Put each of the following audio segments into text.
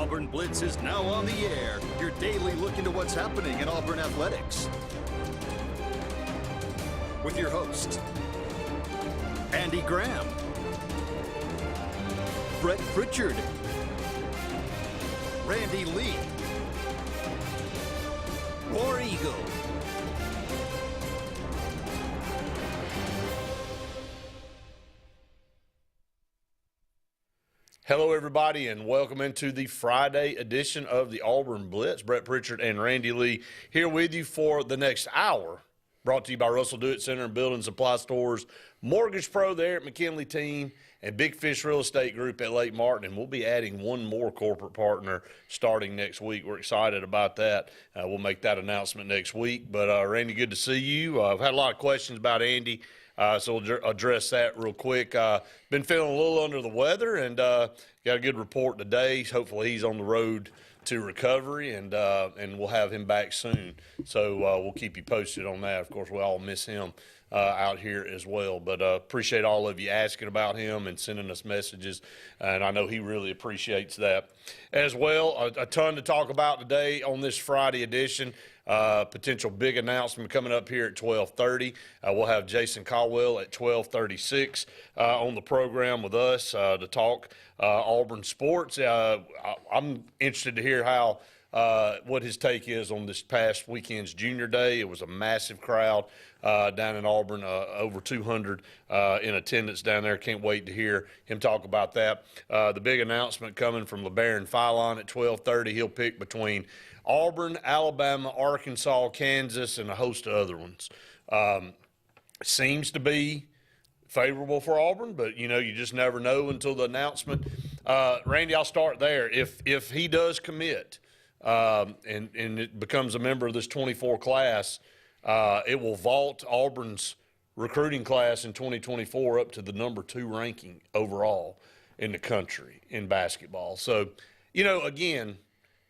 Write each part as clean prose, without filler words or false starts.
Auburn Blitz is now on the air. Your daily look into what's happening in Auburn athletics. With your host, Andy Graham, Brett Pritchard, Randy Lee, War Eagle. Hello, everybody, and welcome into the Friday edition of the Auburn Blitz. Brett Pritchard and Randy Lee here with you for the next hour. Brought to you by Russell Do-It Center and Building Supply Stores, Mortgage Pro there at McKinley Team, and Big Fish Real Estate Group at Lake Martin. And we'll be adding one more corporate partner starting next week. We're excited about that. We'll make that announcement next week. But, Randy, good to see you. I've had a lot of questions about Andy. So we'll address that real quick. Been feeling a little under the weather and got a good report today. Hopefully he's on the road to recovery, and we'll have him back soon. So we'll keep you posted on that. Of course, we all miss him out here as well. But appreciate all of you asking about him and sending us messages, and I know he really appreciates that as well. A ton to talk about today on this Friday edition. Potential big announcement coming up here at 12:30. We'll have Jason Caldwell at 12:36 on the program with us to talk Auburn sports. I'm interested to hear how what his take is on this past weekend's Junior Day. It was a massive crowd down in Auburn, over 200 in attendance down there. Can't wait to hear him talk about that. The big announcement coming from LeBaron Philon at 12:30. He'll pick between Auburn, Alabama, Arkansas, Kansas, and a host of other ones. Seems to be favorable for Auburn, but, you know, you just never know until the announcement. Randy, I'll start there. If he does commit and it becomes a member of this 24 class, it will vault Auburn's recruiting class in 2024 up to the number 2 ranking overall in the country in basketball. So, you know, again,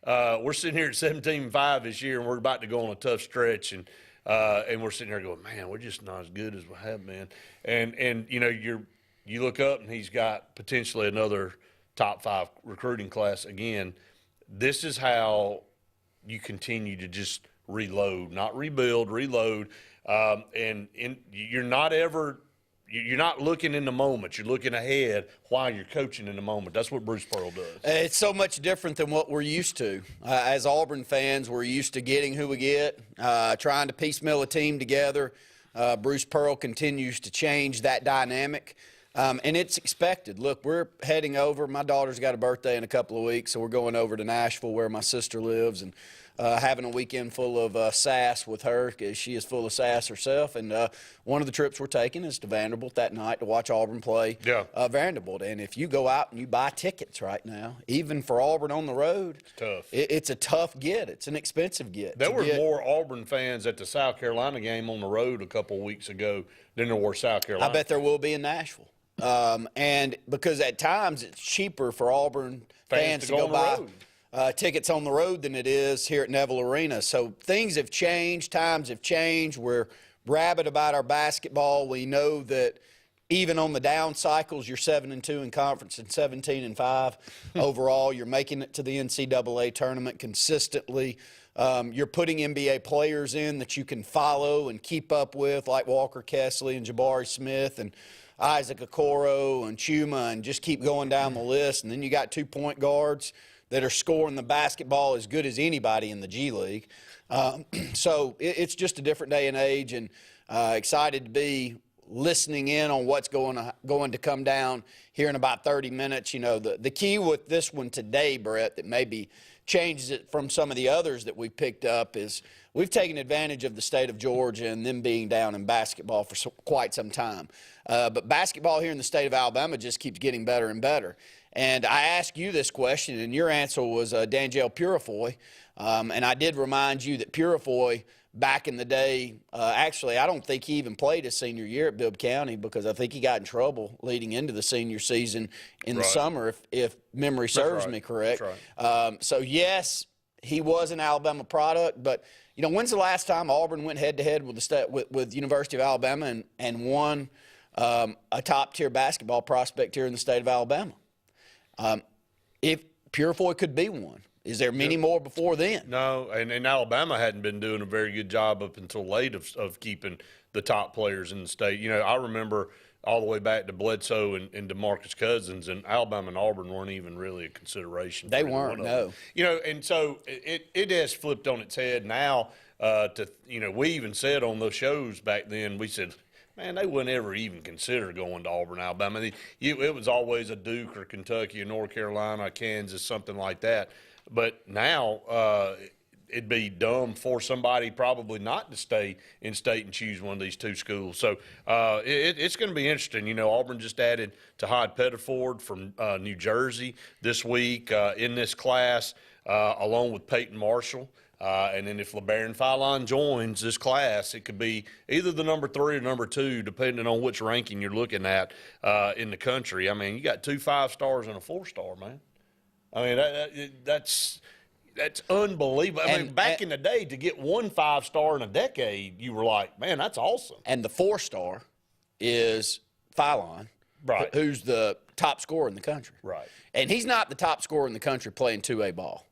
we're sitting here at 17-5 this year, and we're about to go on a tough stretch, and we're sitting here going, man, we're just not as good as we have been. And you know, you look up, and he's got potentially another top 5 recruiting class again. This is how you continue to just reload, not rebuild, reload. And you're not looking in the moment. You're looking ahead while you're coaching in the moment. That's what Bruce Pearl does. It's so much different than what we're used to. As Auburn fans, we're used to getting who we get, trying to piecemeal a team together. Bruce Pearl continues to change that dynamic, and it's expected. Look, we're heading over. My daughter's got a birthday in a couple of weeks, so we're going over to Nashville where my sister lives, and having a weekend full of sass with her because she is full of sass herself. And one of the trips we're taking is to Vanderbilt that night to watch Auburn play Vanderbilt. And if you go out and you buy tickets right now, even for Auburn on the road, it's tough. It's a tough get. It's an expensive get. There were more Auburn fans at the South Carolina game on the road a couple of weeks ago than there were South Carolina. I bet there will be in Nashville. And because at times it's cheaper for Auburn fans to go buy tickets on the road than it is here at Neville Arena. So things have changed. Times have changed. We're rabid about our basketball. We know that even on the down cycles, you're 7-2 in conference and 17-5 overall. You're making it to the NCAA tournament consistently. You're putting NBA players in that you can follow and keep up with, like Walker Kessler and Jabari Smith and Isaac Okoro and Chuma, and just keep going down the list. And then you got 2 point guards that are scoring the basketball as good as anybody in the G League. So it's just a different day and age, and excited to be listening in on what's going to come down here in about 30 minutes. You know, the key with this one today, Brett, that maybe changes it from some of the others that we picked up is we've taken advantage of the state of Georgia and them being down in basketball for quite some time. But basketball here in the state of Alabama just keeps getting better and better. And I asked you this question, and your answer was Danjel Purifoy. And I did remind you that Purifoy, back in the day, actually, I don't think he even played his senior year at Bibb County because I think he got in trouble leading into the senior season in the summer, if memory serves me correct. So, yes, he was an Alabama product, but, you know, when's the last time Auburn went head-to-head with University of Alabama and won a top-tier basketball prospect here in the state of Alabama? If Purifoy could be one. Is there many more before then? No, and Alabama hadn't been doing a very good job up until late of keeping the top players in the state. You know, I remember all the way back to Bledsoe and DeMarcus Cousins, and Alabama and Auburn weren't even really a consideration. They weren't, no. You know, and so it has flipped on its head now. We even said on those shows back then, we said, man, they wouldn't ever even consider going to Auburn, Alabama. It was always a Duke or Kentucky or North Carolina, Kansas, something like that. But now it'd be dumb for somebody probably not to stay in state and choose one of these two schools. So it's going to be interesting. You know, Auburn just added Tahad Pettiford from New Jersey this week in this class, along with Peyton Marshall. And then if LeBaron Philon joins this class, it could be either the number 3 or number 2, depending on which ranking you're looking at in the country. I mean, you got 2 5-stars and a 4-star, man. I mean, that's unbelievable. I mean, back in the day, to get 1 5-star in a decade, you were like, man, that's awesome. And the 4-star is Philon, right, who's the top scorer in the country. Right. And he's not the top scorer in the country playing 2A ball.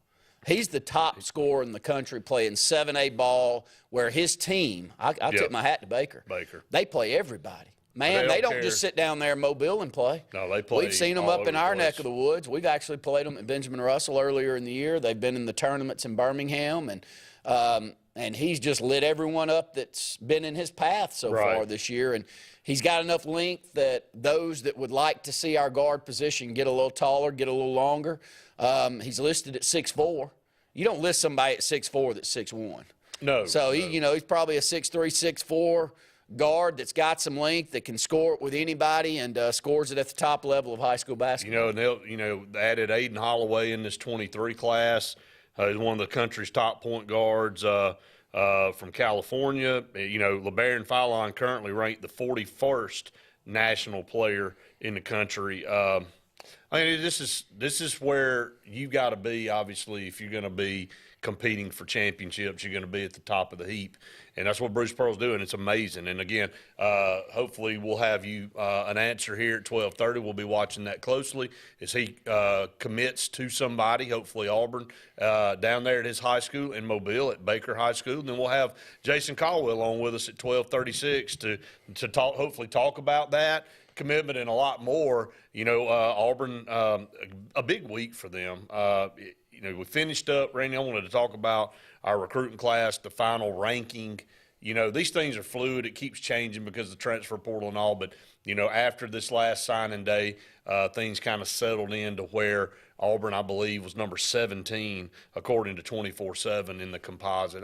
He's the top scorer in the country playing 7A ball, where his team, I tip my hat to Baker. They play everybody. Man, they don't just sit down there in Mobile and play. No, they play. We've seen them up in our neck of the woods. We've actually played them at Benjamin Russell earlier in the year. They've been in the tournaments in Birmingham, and he's just lit everyone up that's been in his path so far this year. And he's got enough length that those that would like to see our guard position get a little taller, get a little longer, he's listed at 6'4". You don't list somebody at 6'4" that's 6'1". No. So, he's probably a 6'3", 6'4", guard that's got some length, that can score it with anybody, and scores it at the top level of high school basketball. They added Aiden Holloway in this 23 class. He's one of the country's top point guards from California. LeBaron Philon currently ranked the 41st national player in the country. I mean, this is where you got to be, obviously, if you're going to be competing for championships. You're going to be at the top of the heap, and that's what Bruce Pearl's doing. It's amazing. And again, hopefully we'll have you an answer here at 12:30. We'll be watching that closely as he commits to somebody, hopefully Auburn, down there at his high school in Mobile at Baker High School. And then we'll have Jason Caldwell on with us at 12:36 to hopefully talk about that commitment and a lot more. Auburn, a big week for them. We finished up, Randy, I wanted to talk about our recruiting class, the final ranking. These things are fluid. It keeps changing because of the transfer portal and all. But, after this last signing day, things kind of settled into where Auburn, I believe, was number 17, according to 24/7 in the composite.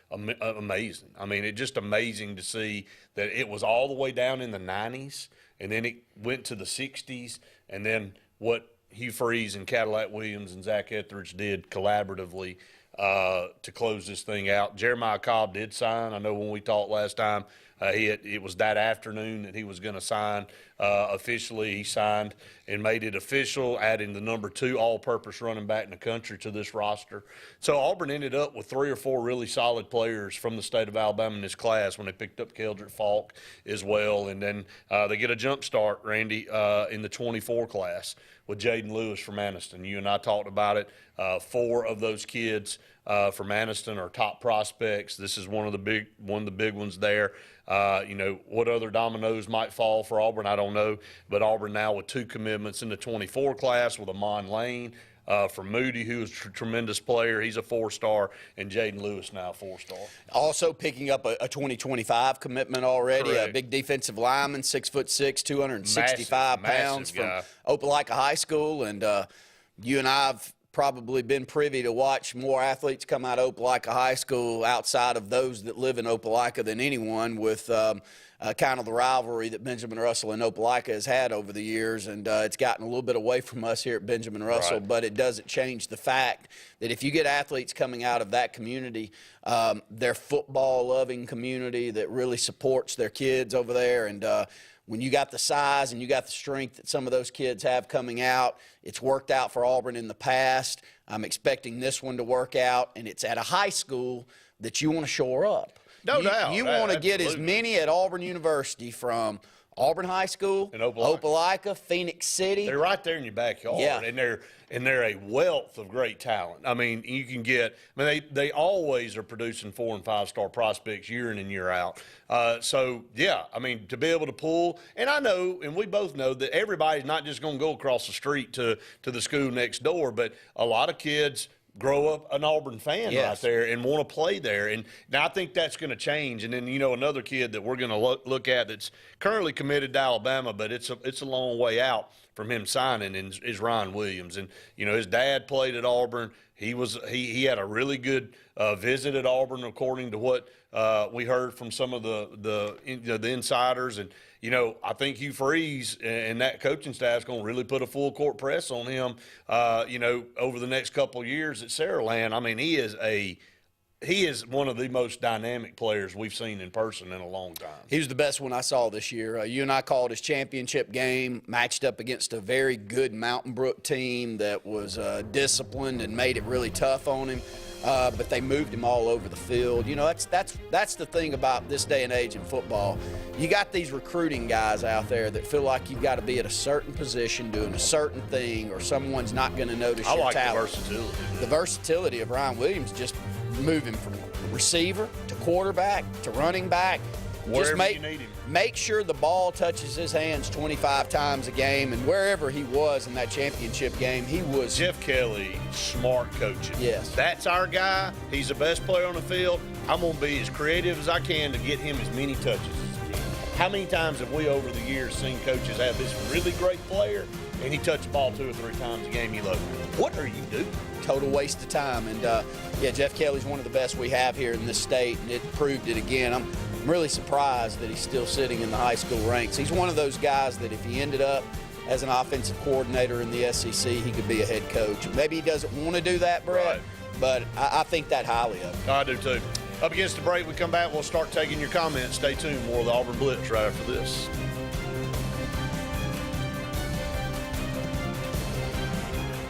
Amazing. I mean, it's just amazing to see that it was all the way down in the 90s, and then it went to the 60s, and then what Hugh Freeze and Cadillac Williams and Zach Etheridge did collaboratively to close this thing out. Jeremiah Cobb did sign. I know when we talked last time, it was that afternoon that he was going to sign officially. He signed and made it official, adding the number 2 all-purpose running back in the country to this roster. So Auburn ended up with 3 or 4 really solid players from the state of Alabama in this class when they picked up Keldrick Falk as well. And then they get a jump start, Randy, in the 24 class with Jaden Lewis from Anniston. You and I talked about it. 4 of those kids from Anniston are top prospects. This is one of the big ones there. What other dominoes might fall for Auburn, I don't know. But Auburn now with 2 commitments in the 24 class with Amon Lane from Moody, who is a tremendous player. He's a 4-star, and Jaden Lewis now a 4-star. Also picking up a 2025 commitment already. Correct. A big defensive lineman, 6'6", 265 pounds from guy. Opelika High School. And you and I have probably been privy to watch more athletes come out of Opelika High School outside of those that live in Opelika than anyone, with kind of the rivalry that Benjamin Russell and Opelika has had over the years. And it's gotten a little bit away from us here at Benjamin Russell, right. But it doesn't change the fact that if you get athletes coming out of that community, their football-loving community that really supports their kids over there, and when you got the size and you got the strength that some of those kids have coming out, it's worked out for Auburn in the past. I'm expecting this one to work out, and it's at a high school that you want to shore up. No doubt. You want to get as Absolutely. many at Auburn University from Auburn High School, and Opelika, Phoenix City. They're right there in your backyard, yeah. and they're a wealth of great talent. I mean, you can get. I mean, they always are producing 4- and 5-star prospects year in and year out. So yeah, I mean, to be able to pull, and I know, and we both know that everybody's not just going to go across the street to the school next door, but a lot of kids grow up an Auburn fan right there and want to play there. And now I think that's going to change. And then, you know, another kid that we're going to look at that's currently committed to Alabama, but it's a long way out from him signing, is Ryan Williams. And, you know, his dad played at Auburn. He had a really good visit at Auburn, according to what we heard from some of the insiders. And, you know, I think Hugh Freeze and that coaching staff is going to really put a full court press on him, you know, over the next couple of years at Saraland. I mean, he is one of the most dynamic players we've seen in person in a long time. He was the best one I saw this year. You and I called his championship game, matched up against a very good Mountain Brook team that was disciplined and made it really tough on him. But they moved him all over the field. You know, that's the thing about this day and age in football. You got these recruiting guys out there that feel like you've got to be at a certain position doing a certain thing, or someone's not going to notice your talent. I like the versatility. The versatility of Ryan Williams, just moving from receiver to quarterback to running back. Wherever just you need him. Make sure the ball touches his hands 25 times a game, and wherever he was in that championship game, he was. Jeff Kelly, smart coaching. Yes. That's our guy. He's the best player on the field. I'm going to be as creative as I can to get him as many touches as he can. How many times have we over the years seen coaches have this really great player, and he touched the ball 2 or 3 times a game? You look, what are you doing? Total waste of time. And, yeah, Jeff Kelly's one of the best we have here in this state, and it proved it again. I'm really surprised that he's still sitting in the high school ranks. He's one of those guys that if he ended up as an offensive coordinator in the SEC, he could be a head coach. Maybe he doesn't want to do that, Brett, right. But I think that highly of him. I do too. Up against the break, we come back, we'll start taking your comments. Stay tuned. More of the Auburn Blitz right after this.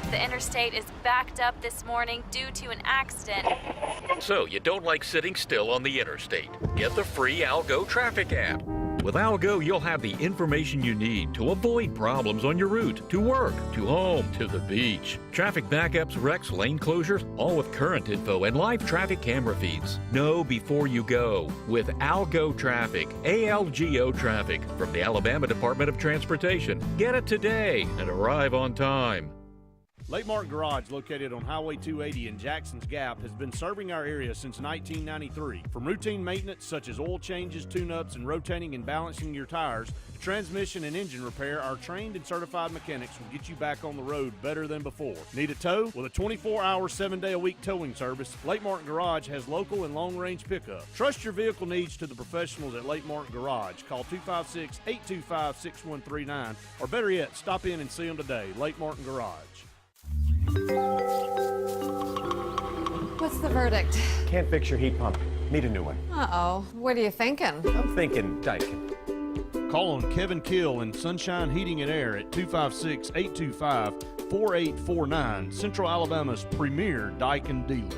The interstate is backed up this morning due to an accident. So you don't like sitting still on the interstate? Get the free Algo traffic app. With Algo, you'll have the information you need to avoid problems on your route, to work, to home, to the beach. Traffic backups, wrecks, lane closures, all with current info and live traffic camera feeds. Know before you go with Algo Traffic, ALGO Traffic, from the Alabama Department of Transportation. Get it today and arrive on time. Lake Martin Garage, located on Highway 280 in Jackson's Gap, has been serving our area since 1993. From routine maintenance such as oil changes, tune-ups, and rotating and balancing your tires, to transmission and engine repair, our trained and certified mechanics will get you back on the road better than before. Need a tow? With a 24-hour, 7-day-a-week towing service, Lake Martin Garage has local and long-range pickup. Trust your vehicle needs to the professionals at Lake Martin Garage. Call 256-825-6139, or better yet, stop in and see them today. Lake Martin Garage. What's the verdict? Can't fix your heat pump. Need a new one. Uh-oh. What are you thinking? I'm thinking Daikin. Call on Kevin Kill and Sunshine Heating and Air at 256-825-4849, Central Alabama's premier Daikin dealer.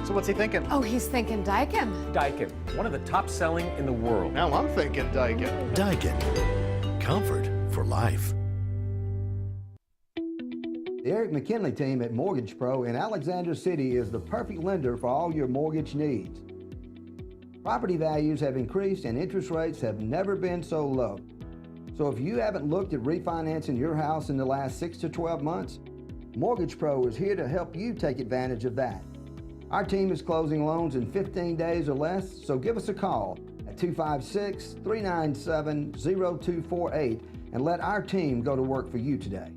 So what's he thinking? Oh, he's thinking Daikin. Daikin, one of the top selling in the world. Now I'm thinking Daikin. Daikin. Comfort for life. The Eric McKinley team at Mortgage Pro in Alexander City is the perfect lender for all your mortgage needs. Property values have increased and interest rates have never been so low. So if you haven't looked at refinancing your house in the last 6 to 12 months, Mortgage Pro is here to help you take advantage of that. Our team is closing loans in 15 days or less, so give us a call at 256-397-0248 and let our team go to work for you today.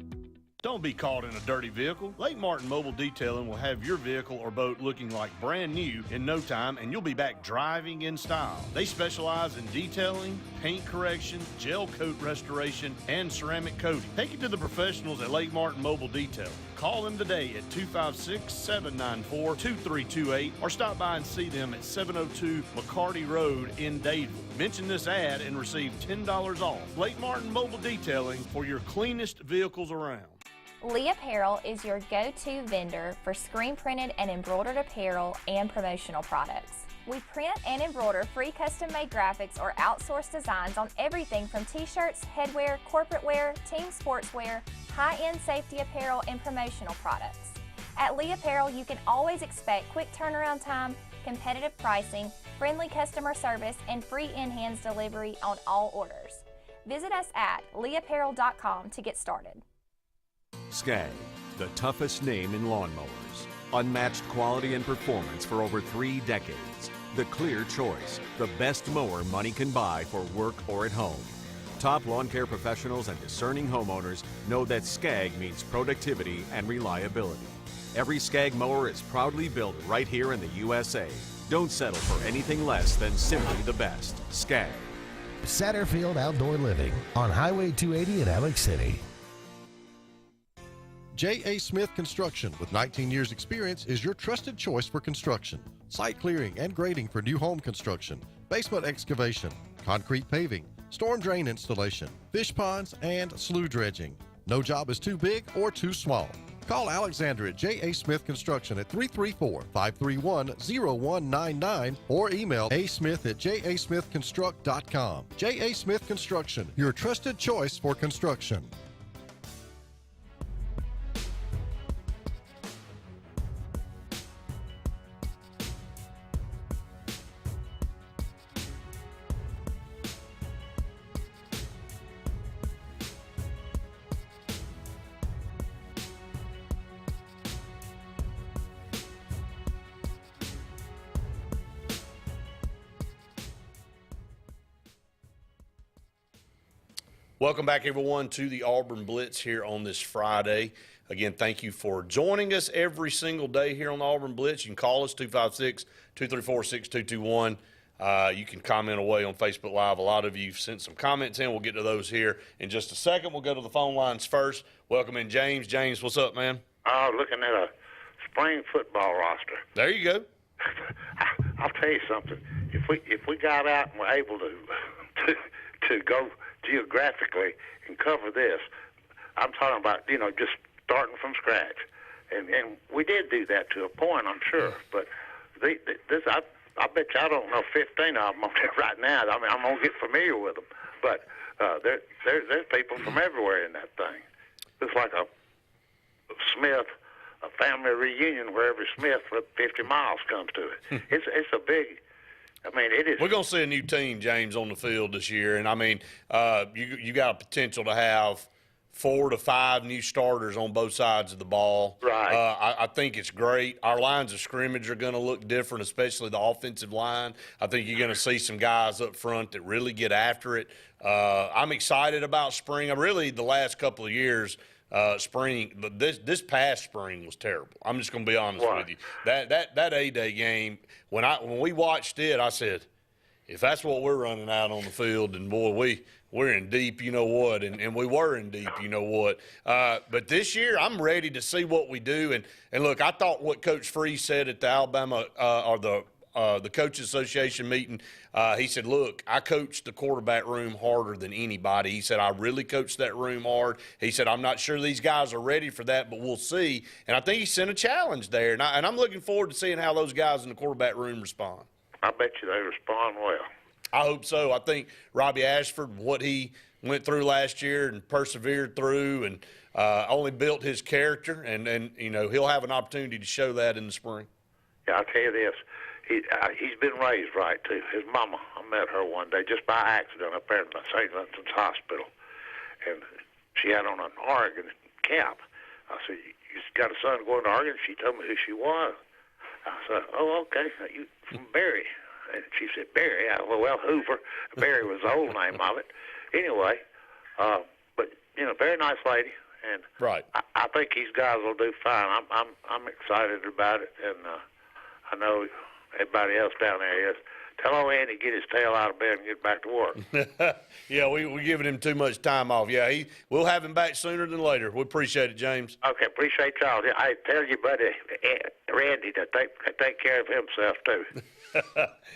Don't be caught in a dirty vehicle. Lake Martin Mobile Detailing will have your vehicle or boat looking like brand new in no time, and you'll be back driving in style. They specialize in detailing, paint correction, gel coat restoration, and ceramic coating. Take it to the professionals at Lake Martin Mobile Detailing. Call them today at 256-794-2328 or stop by and see them at 702 McCarty Road in Dadeville. Mention this ad and receive $10 off. Lake Martin Mobile Detailing for your cleanest vehicles around. Lee Apparel is your go-to vendor for screen printed and embroidered apparel and promotional products. We print and embroider free custom-made graphics or outsourced designs on everything from t-shirts, headwear, corporate wear, team sportswear, high-end safety apparel, and promotional products. At Lee Apparel, you can always expect quick turnaround time, competitive pricing, friendly customer service, and free in-hands delivery on all orders. Visit us at leeapparel.com to get started. Skag, the toughest name in lawnmowers. Unmatched quality and performance for over 3 decades. The clear choice, the best mower money can buy for work or at home. Top lawn care professionals and discerning homeowners know that Skag means productivity and reliability. Every Skag mower is proudly built right here in the USA. Don't settle for anything less than simply the best. Skag. Satterfield Outdoor Living on Highway 280 in Alex City. J.A. Smith Construction, with 19 years experience, is your trusted choice for construction. Site clearing and grading for new home construction, basement excavation, concrete paving, storm drain installation, fish ponds, and slough dredging. No job is too big or too small. Call Alexander at J.A. Smith Construction at 334-531-0199 or email asmith@jasmithconstruct.com. J.A. Smith Construction, your trusted choice for construction. Welcome back, everyone, to the Auburn Blitz here on this Friday. Again, thank you for joining us every single day here on the Auburn Blitz. You can call us, 256-234-6221. You can comment away on Facebook Live. A lot of you sent some comments in. We'll get to those here in just a second. We'll go to the phone lines first. Welcome in James. James, what's up, man? Looking at a spring football roster. There you go. I'll tell you something. If we got out and were able to go geographically and cover this, I'm talking about, just starting from scratch. And we did do that to a point, I'm sure. But I bet you I don't know 15 of them on there right now. I mean, I'm going to get familiar with them. But there's people from everywhere in that thing. It's like a family reunion where every Smith for 50 miles comes to it. It's a big... it is. We're going to see a new team, James, on the field this year. And, you got a potential to have 4 to 5 new starters on both sides of the ball. Right. I think it's great. Our lines of scrimmage are going to look different, especially the offensive line. I think you're going to see some guys up front that really get after it. I'm excited about spring. Really, the last couple of years, this past spring was terrible. I'm just going to be honest with you. That A-Day game, when we watched it, I said, if that's what we're running out on the field, then boy, we're in deep, you know what, and we were in deep, you know what. But this year, I'm ready to see what we do. And look, I thought what Coach Freeze said at the Alabama the Coaches Association meeting, he said, look, I coached the quarterback room harder than anybody. He said, I really coached that room hard. He said, I'm not sure these guys are ready for that, but we'll see. And I think he sent a challenge there. And I'm looking forward to seeing how those guys in the quarterback room respond. I bet you they respond well. I hope so. I think Robbie Ashford, what he went through last year and persevered through and only built his character, and he'll have an opportunity to show that in the spring. Yeah, I'll tell you this. He's been raised right, too. His mama, I met her one day just by accident up there in St. Vincent's Hospital. And she had on an Oregon cap. I said, you got a son going to Oregon? She told me who she was. I said, oh, okay. You from Barry? And she said, Barry? Well, Hoover. Barry was the old name of it. Anyway, but, very nice lady. And right. I think these guys will do fine. I'm excited about it, and I know everybody else down there is. Tell old Andy to get his tail out of bed and get back to work. Yeah, we're giving him too much time off. Yeah, we'll have him back sooner than later. We appreciate it, James. Okay, appreciate y'all. I tell you, buddy, Randy, to take care of himself, too.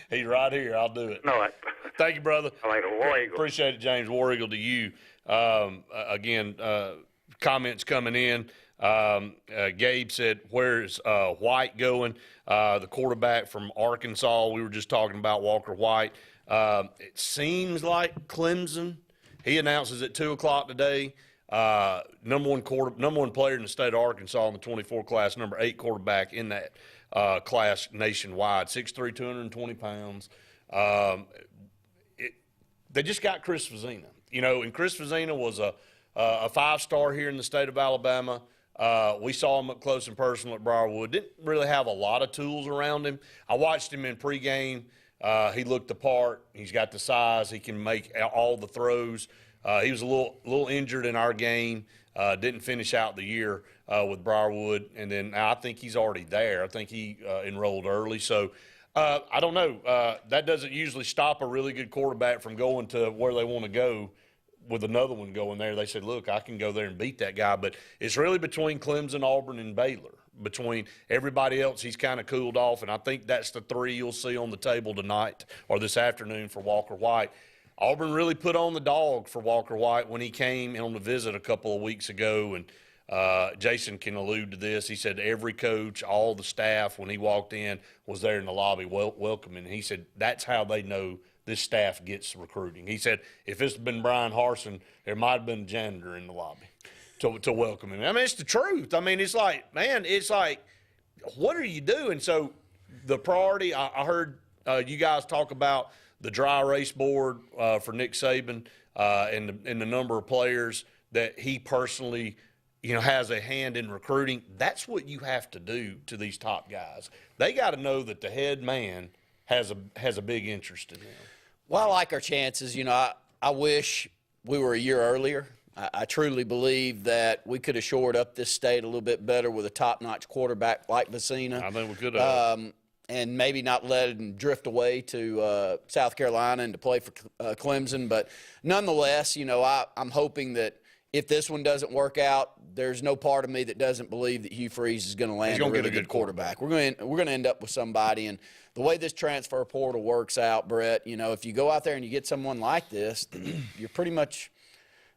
He's right here. I'll do it. No, thank you, brother. Later, War Eagle. Appreciate it, James. War Eagle to you. Again, comments coming in. Gabe said, where's White going? The quarterback from Arkansas. We were just talking about Walker White. It seems like Clemson. He announces at 2 o'clock today. Number one player in the state of Arkansas in the 24 class, number 8 quarterback in that class nationwide, 6'3", 220 pounds. They just got Chris Vezina, and Chris Vezina was a 5-star here in the state of Alabama. We saw him up close and personal at Briarwood. Didn't really have a lot of tools around him. I watched him in pregame. He looked the part. He's got the size. He can make all the throws. He was a little injured in our game. Didn't finish out the year with Briarwood, and then I think he's already there. I think he enrolled early. So I don't know. That doesn't usually stop a really good quarterback from going to where they want to go with another one going there. They said, look, I can go there and beat that guy. But it's really between Clemson, Auburn, and Baylor. Between everybody else, he's kind of cooled off, and I think that's the 3 you'll see on the table tonight or this afternoon for Walker White. Auburn really put on the dog for Walker White when he came on the visit a couple of weeks ago, and Jason can allude to this. He said every coach, all the staff, when he walked in, was there in the lobby welcoming. He said that's how they know this staff gets recruiting. He said if it's been Brian Harsin, there might have been a janitor in the lobby to welcome him. I mean, it's the truth. I mean, it's like, man, what are you doing? So the priority, I heard you guys talk about the dry erase board for Nick Saban and the number of players that he personally, has a hand in recruiting. That's what you have to do to these top guys. They got to know that the head man has a big interest in them. Well, I like our chances. I wish we were a year earlier. I truly believe that we could have shored up this state a little bit better with a top-notch quarterback like Vezina. I think we could have. And maybe not let him drift away to South Carolina and to play for Clemson. But nonetheless, I'm hoping that if this one doesn't work out, there's no part of me that doesn't believe that Hugh Freeze is going to land a really good quarterback. We're going to end up with somebody. And the way this transfer portal works out, Brett, if you go out there and you get someone like this, then you're pretty much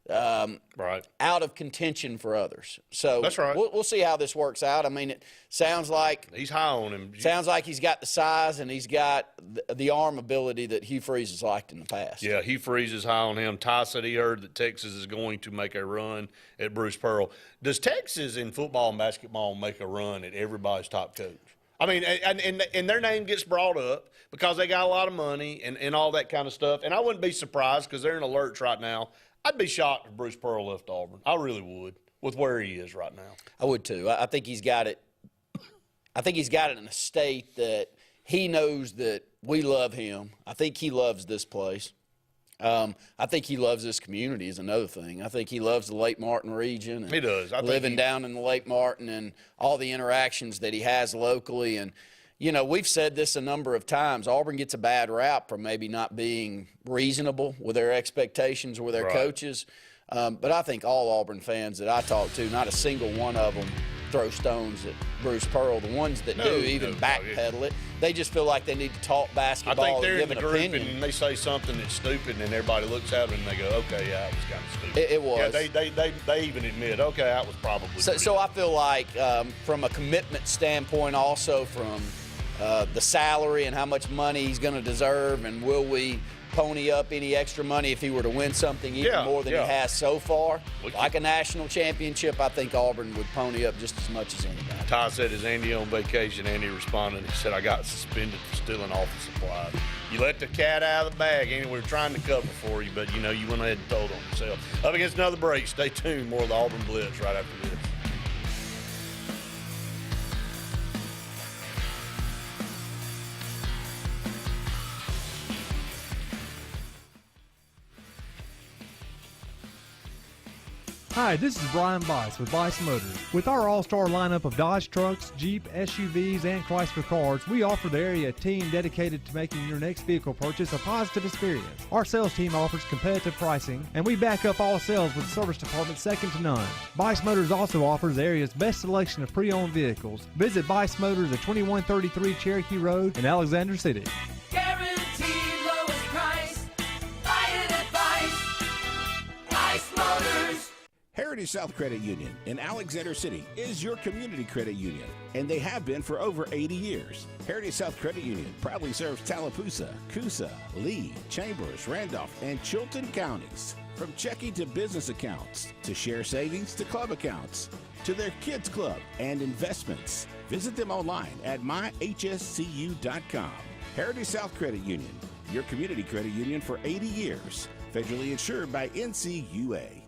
right out of contention for others. So that's right. We'll see how this works out. I mean, it sounds like he's high on him. Sounds like he's got the size and he's got the arm ability that Hugh Freeze has liked in the past. Yeah, Hugh Freeze is high on him. Ty said he heard that Texas is going to make a run at Bruce Pearl. Does Texas in football and basketball make a run at everybody's top coach? I mean, and their name gets brought up because they got a lot of money and all that kind of stuff. And I wouldn't be surprised because they're in a lurch right now. I'd be shocked if Bruce Pearl left Auburn. I really would, with where he is right now. I would too. I think he's got it. I think he's got it in a state that he knows that we love him. I think he loves this place. I think he loves this community is another thing. I think he loves the Lake Martin region. And he does. Living down in the Lake Martin and all the interactions that he has locally. And, we've said this a number of times. Auburn gets a bad rap for maybe not being reasonable with their expectations with their coaches. But I think all Auburn fans that I talk to, not a single one of them throw stones at Bruce Pearl. The ones that do even backpedal it. They just feel like they need to talk basketball. I think they're and give in the an group opinion. and they say something that's stupid, and everybody looks at them and they go, "Okay, yeah, it was kind of stupid." It was. Yeah, they even admit, "Okay, that was probably." So I feel like from a commitment standpoint, also from the salary and how much money he's going to deserve, and will we pony up any extra money if he were to win something even more than he has so far, like a national championship, I think Auburn would pony up just as much as anybody. Ty said, is Andy on vacation? Andy responded, he said, I got suspended for stealing office supplies. You let the cat out of the bag. Andy, we were trying to cover for you, but, you went ahead and told on yourself. Up against another break. Stay tuned. More of the Auburn Blitz right after this. Hi, this is Brian Bice with Bice Motors. With our all-star lineup of Dodge trucks, Jeep, SUVs, and Chrysler cars, we offer the area team dedicated to making your next vehicle purchase a positive experience. Our sales team offers competitive pricing, and we back up all sales with a service department second to none. Bice Motors also offers the area's best selection of pre-owned vehicles. Visit Bice Motors at 2133 Cherokee Road in Alexander City. Guaranteed lowest price. Buy it at Bice. Bice Motors. Heritage South Credit Union in Alexander City is your community credit union, and they have been for over 80 years. Heritage South Credit Union proudly serves Tallapoosa, Coosa, Lee, Chambers, Randolph, and Chilton counties. From checking to business accounts, to share savings to club accounts, to their kids club and investments. Visit them online at myhscu.com. Heritage South Credit Union, your community credit union for 80 years. Federally insured by NCUA.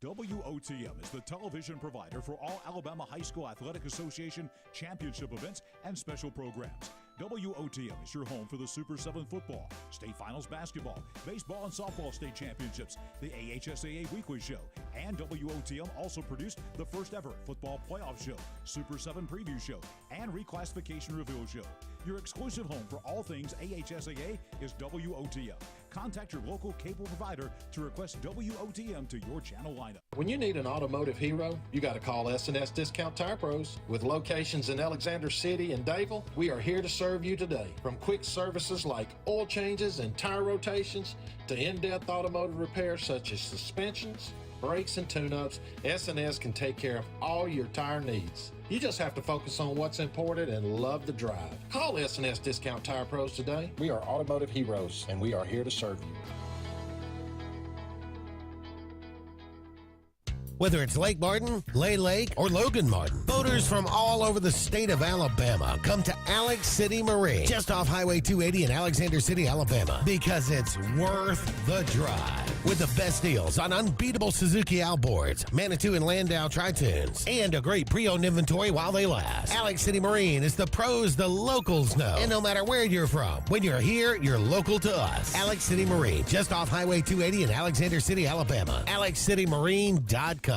WOTM is the television provider for all Alabama High School Athletic Association championship events and special programs. WOTM is your home for the Super 7 football, state finals basketball, baseball and softball state championships, the AHSAA weekly show, and WOTM also produced the first ever football playoff show, Super 7 preview show, and reclassification reveal show. Your exclusive home for all things AHSAA is WOTM. Contact your local cable provider to request WOTM to your channel lineup. When you need an automotive hero, you got to call S&S Discount Tire Pros. With locations in Alexander City and Dayville, we are here to serve you today. From quick services like oil changes and tire rotations to in-depth automotive repairs such as suspensions, brakes, and tune-ups, S&S can take care of all your tire needs. You just have to focus on what's important and love the drive. Call S&S Discount Tire Pros today. We are automotive heroes, and we are here to serve you. Whether it's Lake Martin, Lay Lake, or Logan Martin, boaters from all over the state of Alabama come to Alex City Marine, just off Highway 280 in Alexander City, Alabama, because it's worth the drive. With the best deals on unbeatable Suzuki outboards, Manitou and Landau Tritoons, and a great pre-owned inventory while they last. Alex City Marine is the pros the locals know. And no matter where you're from, when you're here, you're local to us. Alex City Marine, just off Highway 280 in Alexander City, Alabama. AlexCityMarine.com.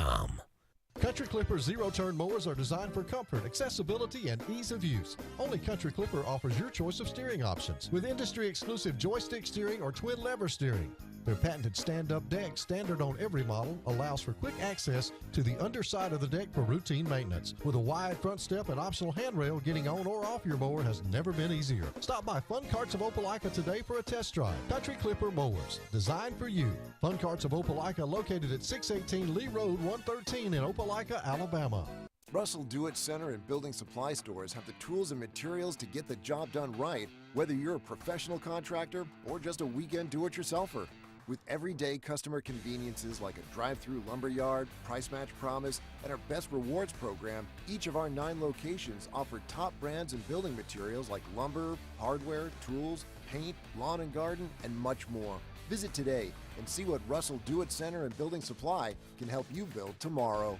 Country Clipper zero-turn mowers are designed for comfort, accessibility, and ease of use. Only Country Clipper offers your choice of steering options with industry-exclusive joystick steering or twin lever steering. Their patented stand-up deck, standard on every model, allows for quick access to the underside of the deck for routine maintenance. With a wide front step and optional handrail, getting on or off your mower has never been easier. Stop by Fun Carts of Opelika today for a test drive. Country Clipper mowers, designed for you. Fun Carts of Opelika, located at 618 Lee Road, 113 in Opelika, Alabama. Russell Do-It Center and building supply stores have the tools and materials to get the job done right, whether you're a professional contractor or just a weekend do-it-yourselfer. With everyday customer conveniences like a drive-through lumberyard, price match promise, and our Best Rewards program, each of our 9 locations offer top brands and building materials like lumber, hardware, tools, paint, lawn and garden, and much more. Visit today and see what Russell Do-It Center and Building Supply can help you build tomorrow.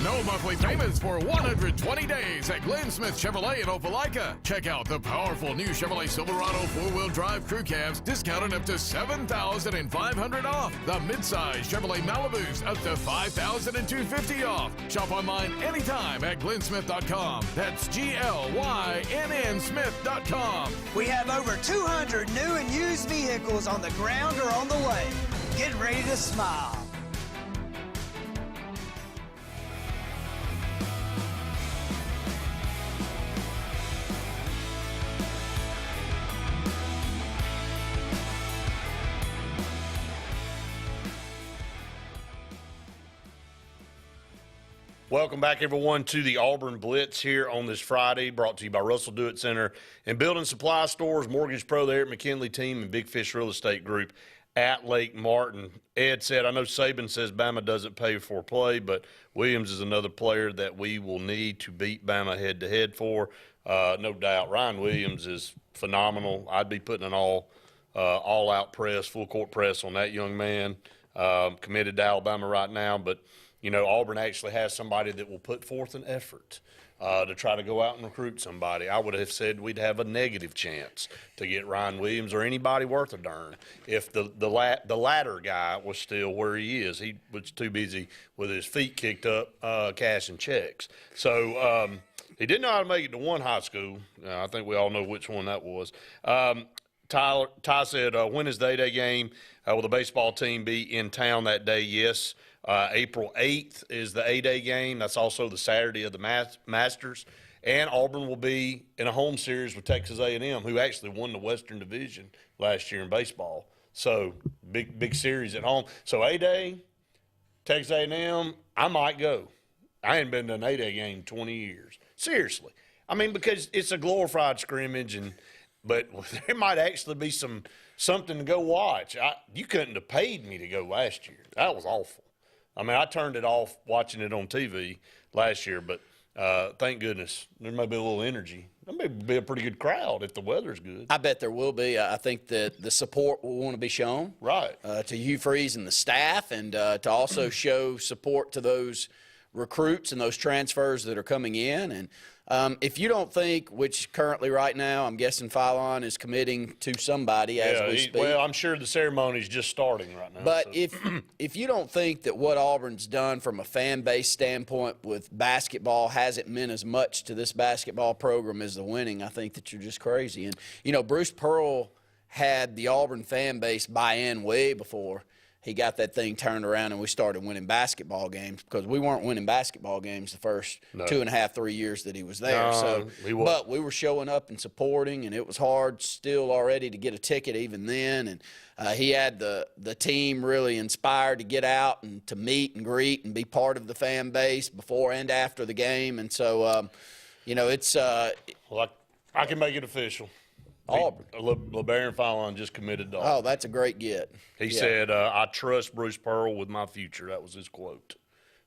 No monthly payments for 120 days at Glenn Smith Chevrolet in Opelika. Check out the powerful new Chevrolet Silverado 4-wheel drive crew cabs discounted up to $7,500 off. The midsize Chevrolet Malibus up to $5,250 off. Shop online anytime at glennsmith.com. That's GLYNN Smith.com. We have over 200 new and used vehicles on the ground or on the way. Get ready to smile. Welcome back, everyone, to the Auburn Blitz here on this Friday, brought to you by Russell Do-It Center and Building Supply Stores, Mortgage Pro, the Eric McKinley team, and Big Fish Real Estate Group at Lake Martin. Ed said, I know Saban says Bama doesn't pay for play, but Williams is another player that we will need to beat Bama head-to-head for. No doubt. Ryan Williams is phenomenal. I'd be putting an all-out press, full-court press on that young man. Committed to Alabama right now, but you know, Auburn actually has somebody that will put forth an effort to try to go out and recruit somebody. I would have said we'd have a negative chance to get Ryan Williams or anybody worth a darn if the latter guy was still where he is. He was too busy with his feet kicked up cashing checks. So he didn't know how to make it to one high school. I think we all know which one that was. Ty said, when is the A-Day game? Will the baseball team be in town that day? Yes. April 8th is the A-Day game. That's also the Saturday of the Masters. And Auburn will be in a home series with Texas A&M, who actually won the Western Division last year in baseball. So big series at home. So A-Day, Texas A&M, I might go. I ain't been to an 8A game in 20 years. Seriously. I mean, because it's a glorified scrimmage, but there might actually be something to go watch. You couldn't have paid me to go last year. That was awful. I mean, I turned it off watching it on TV last year, but thank goodness there may be a little energy. There may be a pretty good crowd if the weather's good. I bet there will be. I think that the support will want to be shown. Right. To Hugh Freeze and the staff, and to also show support to those recruits and those transfers that are coming in. And if you don't think, which currently right now I'm guessing Philon is committing to somebody as we speak. Well, I'm sure the ceremony's just starting right now. But if you don't think that what Auburn's done from a fan base standpoint with basketball hasn't meant as much to this basketball program as the winning, I think that you're just crazy. And, you know, Bruce Pearl had the Auburn fan base buy in way before he got that thing turned around and we started winning basketball games, because we weren't winning basketball games the first 2.5, 3 years that he was there. But we were showing up and supporting, and it was hard still already to get a ticket even then. And he had the team really inspired to get out and to meet and greet and be part of the fan base before and after the game. And so, you know, it's well, I can make it official. Auburn. LeBaron Philon just committed to Auburn. Oh, that's a great get. He said, I trust Bruce Pearl with my future. That was his quote.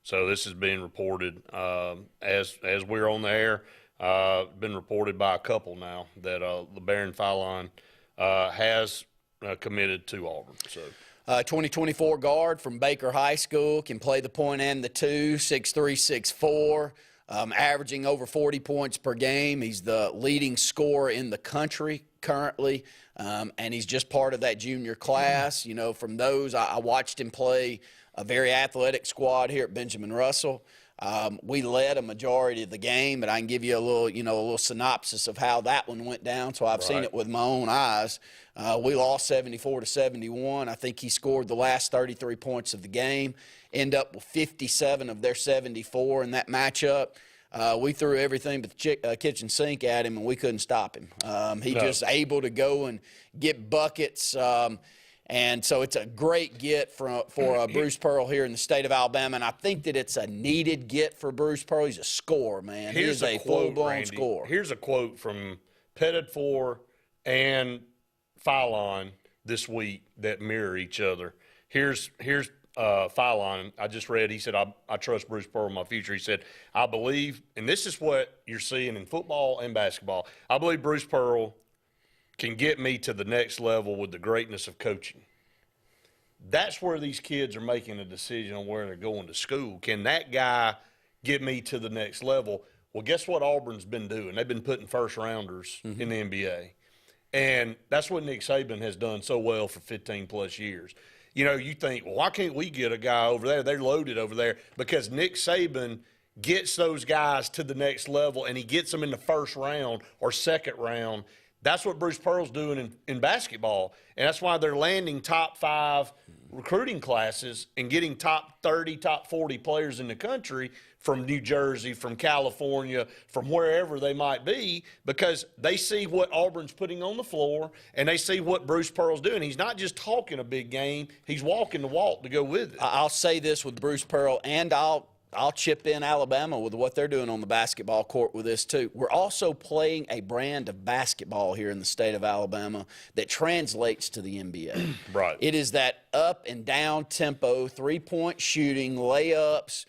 So this is being reported as we're on the air. Been reported by a couple now that LeBaron Philon has committed to Auburn. So 2024 guard from Baker High School, can play the point and the two, 6'3", 6'4", averaging over 40 points per game. He's the leading scorer in the country currently, and he's just part of that junior class. You know, from those, I watched him play a very athletic squad here at Benjamin Russell. We led a majority of the game, but I can give you a little synopsis of how that one went down. So I've seen it with my own eyes. We lost 74-71. I think he scored the last 33 points of the game. End up with 57 of their 74 in that matchup. We threw everything but the kitchen sink at him, and we couldn't stop him. Just able to go and get buckets. And so it's a great get for Bruce Pearl here in the state of Alabama, and I think that it's a needed get for Bruce Pearl. He's a scorer, man. He's a full-blown scorer. Here's a quote from Pettit-For and Philon this week that mirror each other. Here's Philon. I just read, he said, I trust Bruce Pearl in my future. He said, I believe, and this is what you're seeing in football and basketball, I believe Bruce Pearl can get me to the next level with the greatness of coaching. That's where these kids are making a decision on where they're going to school. Can that guy get me to the next level? Well, guess what Auburn's been doing? They've been putting first-rounders in the NBA. And that's what Nick Saban has done so well for 15-plus years. You know, you think, well, why can't we get a guy over there? They're loaded over there. Because Nick Saban gets those guys to the next level, and he gets them in the first round or second round. That's what Bruce Pearl's doing in basketball, and that's why they're landing top 5 recruiting classes and getting top 30, top 40 players in the country from New Jersey, from California, from wherever they might be, because they see what Auburn's putting on the floor, and they see what Bruce Pearl's doing. He's not just talking a big game. He's walking the walk to go with it. I'll say this with Bruce Pearl, and I'll chip in Alabama with what they're doing on the basketball court with this too. We're also playing a brand of basketball here in the state of Alabama that translates to the NBA. Right. It is that up and down tempo, three-point shooting, layups,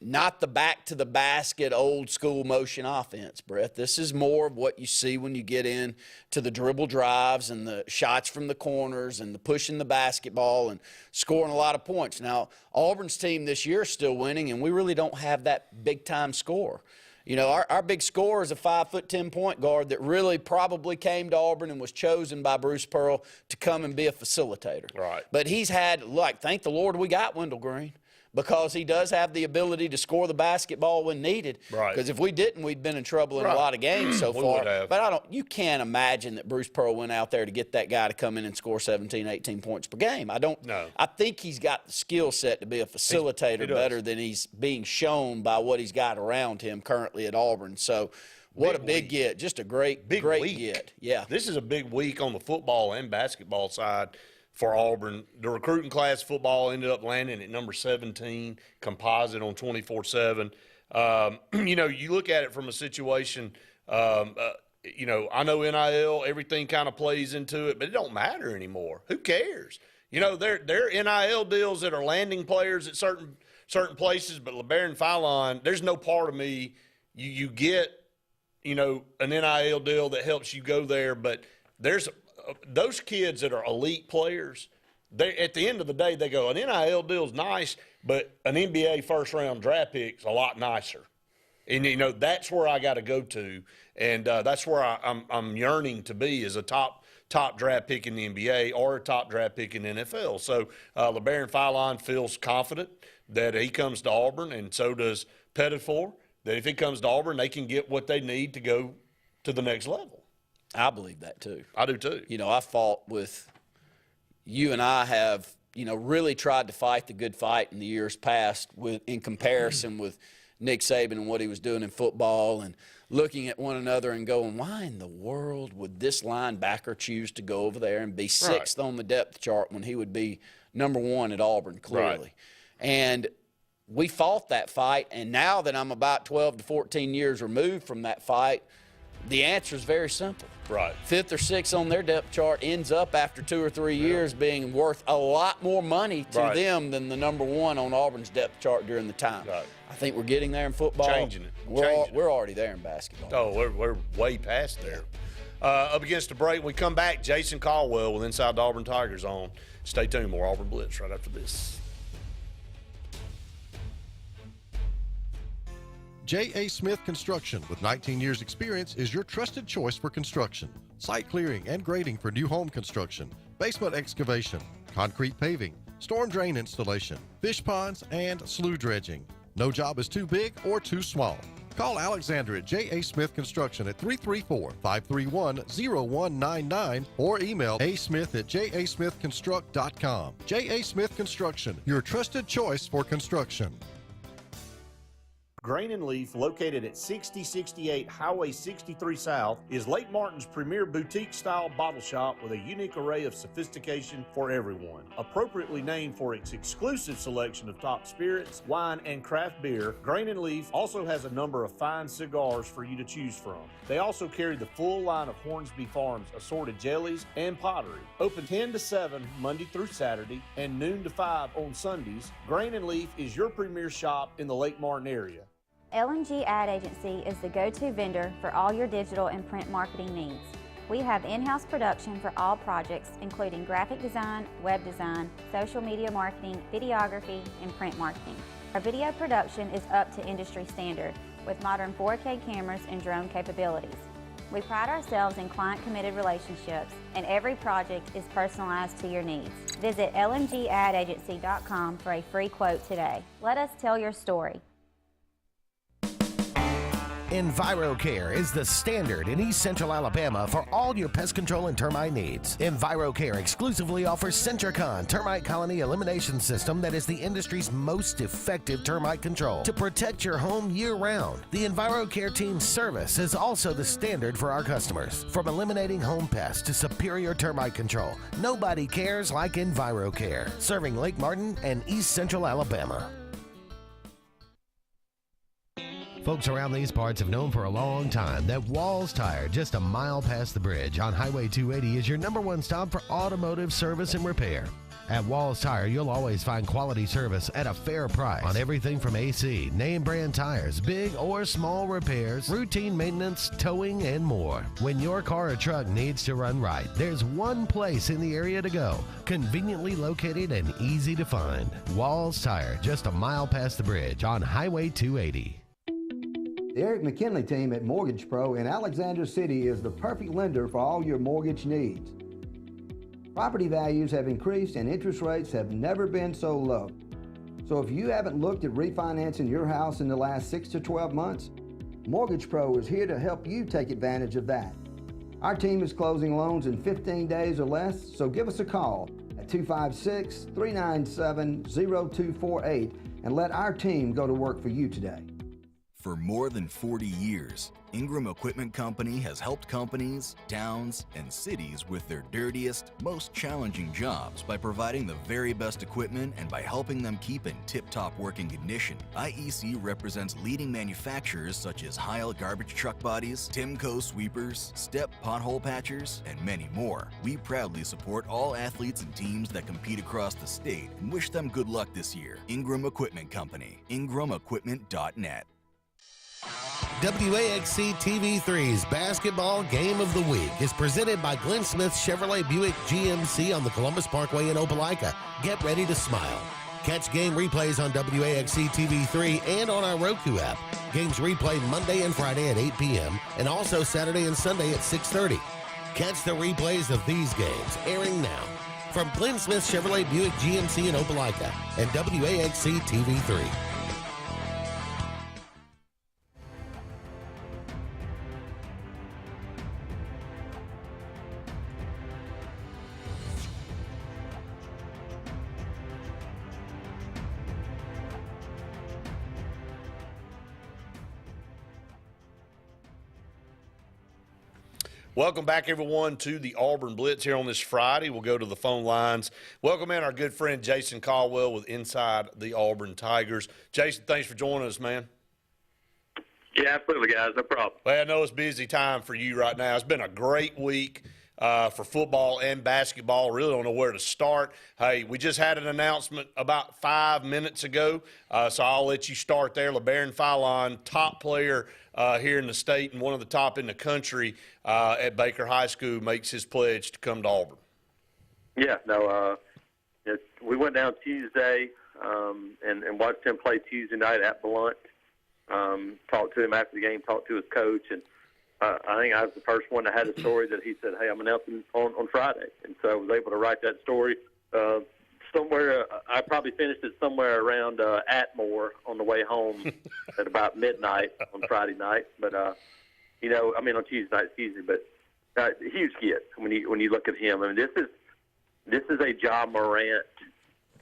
not the back to the basket old school motion offense, Brett. This is more of what you see when you get in to the dribble drives and the shots from the corners and the pushing the basketball and scoring a lot of points. Now, Auburn's team this year is still winning, and we really don't have that big-time score. You know, our big scorer is a 5'10" point guard that really probably came to Auburn and was chosen by Bruce Pearl to come and be a facilitator. Right. But he's had, thank the Lord we got Wendell Green, because he does have the ability to score the basketball when needed. Right. Because if we didn't, we'd been in trouble in a lot of games so far. Would have. But you can't imagine that Bruce Pearl went out there to get that guy to come in and score 17, 18 points per game. I think he's got the skill set to be a facilitator better than he's being shown by what he's got around him currently at Auburn. So what a big get. Just a great get. Yeah. This is a big week on the football and basketball side for Auburn. The recruiting class football ended up landing at number 17, composite on 24/7. You know, you look at it from a situation, you know, I know NIL, everything kind of plays into it, but it don't matter anymore. Who cares? You know, they're NIL deals that are landing players at certain places, but LeBaron Philon, there's no part of me. You get, you know, an NIL deal that helps you go there, but there's those kids that are elite players, they at the end of the day, they go, an NIL deal's nice, but an NBA first-round draft pick's a lot nicer. And, you know, that's where I got to go to, and that's where I'm yearning to be, is a top draft pick in the NBA or a top draft pick in the NFL. So LeBaron Philon feels confident that he comes to Auburn, and so does Pettifor, that if he comes to Auburn, they can get what they need to go to the next level. I believe that too. I do too. You know, I fought with you, and I have, you know, really tried to fight the good fight in the years past in comparison with Nick Saban and what he was doing in football, and looking at one another and going, why in the world would this linebacker choose to go over there and be sixth on the depth chart when he would be number one at Auburn, clearly? Right. And we fought that fight, and now that I'm about 12 to 14 years removed from that fight, the answer is very simple. Right. Fifth or sixth on their depth chart ends up after 2 or 3 years being worth a lot more money to them than the number one on Auburn's depth chart during the time. Right. I think we're getting there in football. Changing it. We're already there in basketball. Oh, we're way past there. Up against the break, we come back. Jason Caldwell with Inside the Auburn Tigers on. Stay tuned. More Auburn Blitz right after this. J.A. Smith Construction, with 19 years experience, is your trusted choice for construction. Site clearing and grading for new home construction, basement excavation, concrete paving, storm drain installation, fish ponds, and slough dredging. No job is too big or too small. Call Alexander at J.A. Smith Construction at 334-531-0199 or email asmith@jasmithconstruct.com. J.A. Smith Construction, your trusted choice for construction. Grain and Leaf, located at 6068 Highway 63 South, is Lake Martin's premier boutique-style bottle shop with a unique array of sophistication for everyone. Appropriately named for its exclusive selection of top spirits, wine, and craft beer, Grain and Leaf also has a number of fine cigars for you to choose from. They also carry the full line of Hornsby Farms assorted jellies and pottery. Open 10 to 7 Monday through Saturday and noon to 5 on Sundays, Grain and Leaf is your premier shop in the Lake Martin area. LMG Ad Agency is the go-to vendor for all your digital and print marketing needs. We have in-house production for all projects, including graphic design, web design, social media marketing, videography, and print marketing. Our video production is up to industry standard with modern 4K cameras and drone capabilities. We pride ourselves in client-committed relationships, and every project is personalized to your needs. Visit lmgadagency.com for a free quote today. Let us tell your story. EnviroCare is the standard in East Central Alabama for all your pest control and termite needs. EnviroCare exclusively offers Centricon termite colony elimination system that is the industry's most effective termite control to protect your home year-round. The EnviroCare team's service is also the standard for our customers. From eliminating home pests to superior termite control, nobody cares like EnviroCare, serving Lake Martin and East Central Alabama. Folks around these parts have known for a long time that Walls Tire, just a mile past the bridge on Highway 280, is your #1 stop for automotive service and repair. At Walls Tire, you'll always find quality service at a fair price on everything from AC, name brand tires, big or small repairs, routine maintenance, towing, and more. When your car or truck needs to run right, there's one place in the area to go, conveniently located and easy to find. Walls Tire, just a mile past the bridge on Highway 280. The Eric McKinley team at Mortgage Pro in Alexander City is the perfect lender for all your mortgage needs. Property values have increased and interest rates have never been so low. So if you haven't looked at refinancing your house in the last 6 to 12 months, Mortgage Pro is here to help you take advantage of that. Our team is closing loans in 15 days or less, so give us a call at 256-397-0248 and let our team go to work for you today. For more than 40 years, Ingram Equipment Company has helped companies, towns, and cities with their dirtiest, most challenging jobs by providing the very best equipment and by helping them keep in tip-top working condition. IEC represents leading manufacturers such as Heil garbage truck bodies, Timco sweepers, Step pothole patchers, and many more. We proudly support all athletes and teams that compete across the state and wish them good luck this year. Ingram Equipment Company, ingramequipment.net. WAXC TV3's Basketball Game of the Week is presented by Glenn Smith Chevrolet Buick GMC on the Columbus Parkway in Opelika. Get ready to smile. Catch game replays on WAXC TV3 and on our Roku app. Games replayed Monday and Friday at 8 p.m. and also Saturday and Sunday at 6:30. Catch the replays of these games airing now from Glenn Smith Chevrolet Buick GMC in Opelika and WAXC TV3. Welcome back, everyone, to the Auburn Blitz here on this Friday. We'll go to the phone lines. Welcome in our good friend Jason Caldwell with Inside the Auburn Tigers. Jason, thanks for joining us, man. Yeah, absolutely, guys. No problem. Well, I know it's a busy time for you right now. It's been a great week for football and basketball. Really don't know where to start. Hey, we just had an announcement about 5 minutes ago, so I'll let you start there. LeBaron Philon, top player here in the state and one of the top in the country at Baker High School, makes his pledge to come to Auburn. Yeah, no, we went down Tuesday and watched him play Tuesday night at Blunt. Talked to him after the game, talked to his coach, and I think I was the first one that had a story that he said, hey, I'm announcing on Friday. And so I was able to write that story somewhere. I probably finished it somewhere around Atmore on the way home at about midnight on Friday night. But, on Tuesday night, but huge kid when you look at him. I mean, this is a John Morant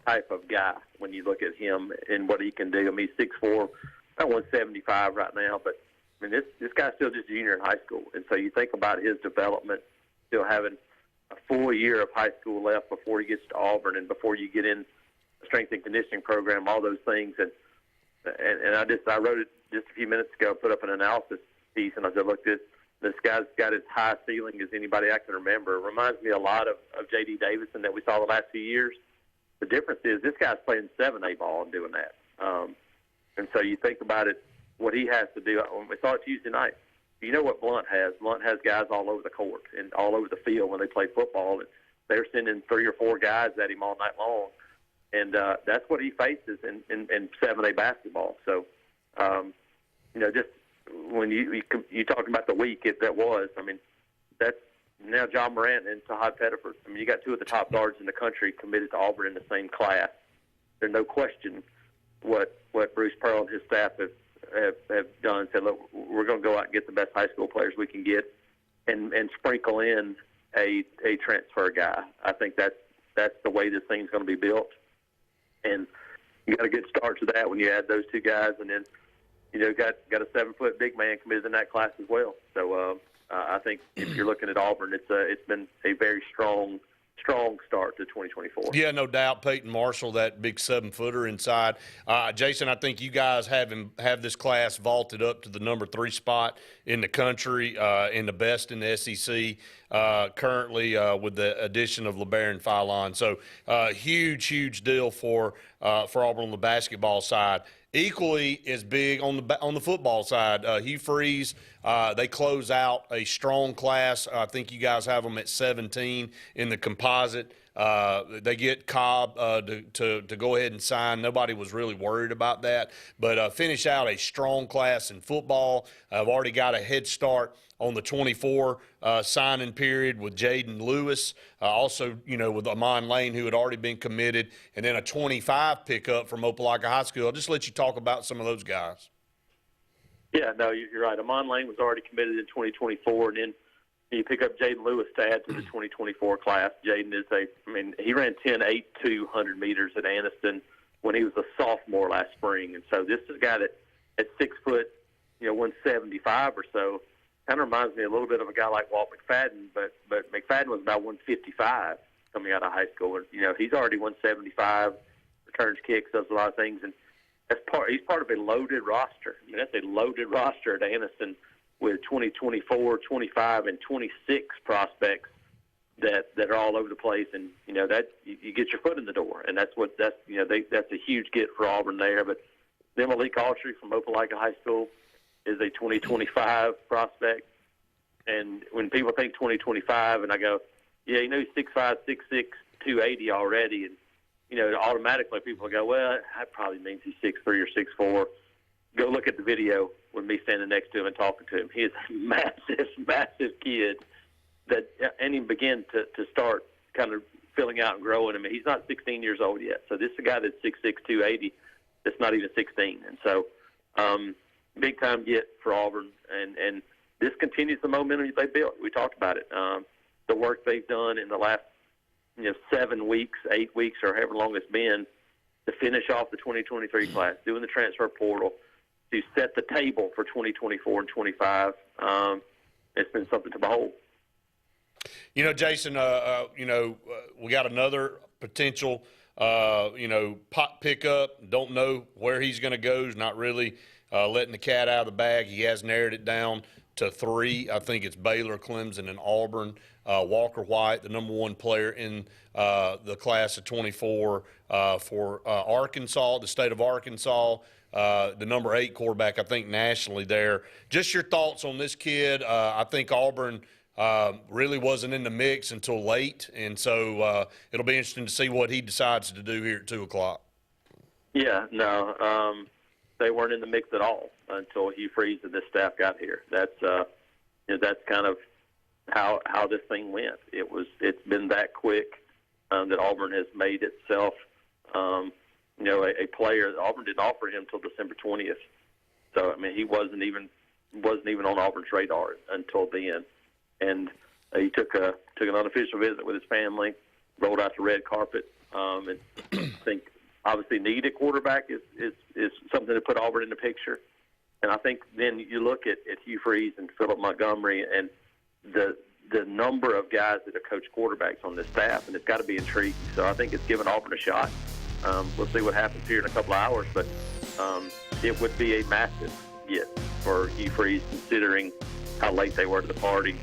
type of guy when you look at him and what he can do. I mean, he's 6'4", about 175 right now, but I mean, this guy's still just a junior in high school. And so you think about his development, still having a full year of high school left before he gets to Auburn and before you get in a strength and conditioning program, all those things. And I wrote it just a few minutes ago, put up an analysis piece, and I said, look, this guy's got as high ceiling as anybody I can remember. It reminds me a lot of J.D. Davison that we saw the last few years. The difference is this guy's playing 7A ball and doing that. And so you think about it, what he has to do. We saw it Tuesday night. You know what Blunt has? Blunt has guys all over the court and all over the field when they play football. And they're sending 3 or 4 guys at him all night long. And that's what he faces in 7A basketball. So, just when you talking about the week, if that was, I mean, that's now John Morant and Tahad Pettiford. I mean, you got 2 of the top guards in the country committed to Auburn in the same class. There's no question what Bruce Pearl and his staff have done. Said, look, we're going to go out and get the best high school players we can get, and sprinkle in a transfer guy. I think that's the way this thing's going to be built, and you got a good start to that when you add those 2 guys, and then got a 7-foot big man committed in that class as well. So I think if you're looking at Auburn, it's been a very strong start to 2024. Yeah, no doubt. Peyton Marshall, that big 7-footer inside. Jason, I think you guys have this class vaulted up to the number 3 spot in the country, and the best in the SEC currently with the addition of LeBaron Philon. So huge deal for Auburn on the basketball side. Equally as big on the football side, Hugh Freeze, they close out a strong class. I think you guys have them at 17 in the composite. They get Cobb to go ahead and sign. Nobody was really worried about that, but finish out a strong class in football. I've already got a head start on the 24 signing period with Jaden Lewis, also, with Amon Lane, who had already been committed, and then a 25 pickup from Opelika High School. I'll just let you talk about some of those guys. Yeah, no, you're right. Amon Lane was already committed in 2024, and then you pick up Jaden Lewis to add to the 2024 class. Jaden he ran 10.8 200 meters at Anniston when he was a sophomore last spring, and so this is a guy that at 6 foot 175 or so. Kind of reminds me a little bit of a guy like Walt McFadden, but McFadden was about 155 coming out of high school. And, he's already 175, returns kicks, does a lot of things, and he's part of a loaded roster. I mean, that's a loaded roster at Anniston with 20, 24, 25, and 26 prospects that are all over the place. And that you get your foot in the door, and that's a huge get for Auburn there. But then Malik Autry from Opelika High School is a 2025 prospect. And when people think 2025, and I go, yeah, he's 6'5", 6'6", 280 already, and automatically people go, well, that probably means he's 6'3" or 6'4". Go look at the video with me standing next to him and talking to him. He is a massive, massive kid that, and he began to start kind of filling out and growing. I mean, he's not 16 years old yet. So this is a guy that's 6'6", 280, that's not even 16. And so big time get for Auburn, and this continues the momentum they built. We talked about it. The work they've done in the last 7 weeks, 8 weeks, or however long it's been, to finish off the 2023 class, doing the transfer portal, to set the table for 2024 and 25. It's been something to behold. Jason, we got another potential, pot pickup. Don't know where he's going to go. He's not really letting the cat out of the bag. He has narrowed it down to 3. I think it's Baylor, Clemson, and Auburn. Walker White, the number 1 player in the class of 24 for Arkansas, the state of Arkansas, the number 8 quarterback, I think, nationally there. Just your thoughts on this kid. I think Auburn really wasn't in the mix until late, and so it'll be interesting to see what he decides to do here at 2 o'clock. Yeah, no, they weren't in the mix at all until Hugh Freeze and this staff got here. That's kind of how this thing went. It's been that quick that Auburn has made itself, a player. Auburn didn't offer him until December 20th. So I mean, he wasn't even on Auburn's radar until then. And he took an unofficial visit with his family, rolled out the red carpet, and I think obviously need a quarterback is something to put Auburn in the picture. And I think then you look at Hugh Freeze and Philip Montgomery and the number of guys that have coached quarterbacks on this staff, and it's got to be intriguing. So I think it's given Auburn a shot. We'll see what happens here in a couple of hours, but it would be a massive get for Hugh Freeze, considering how late they were to the party,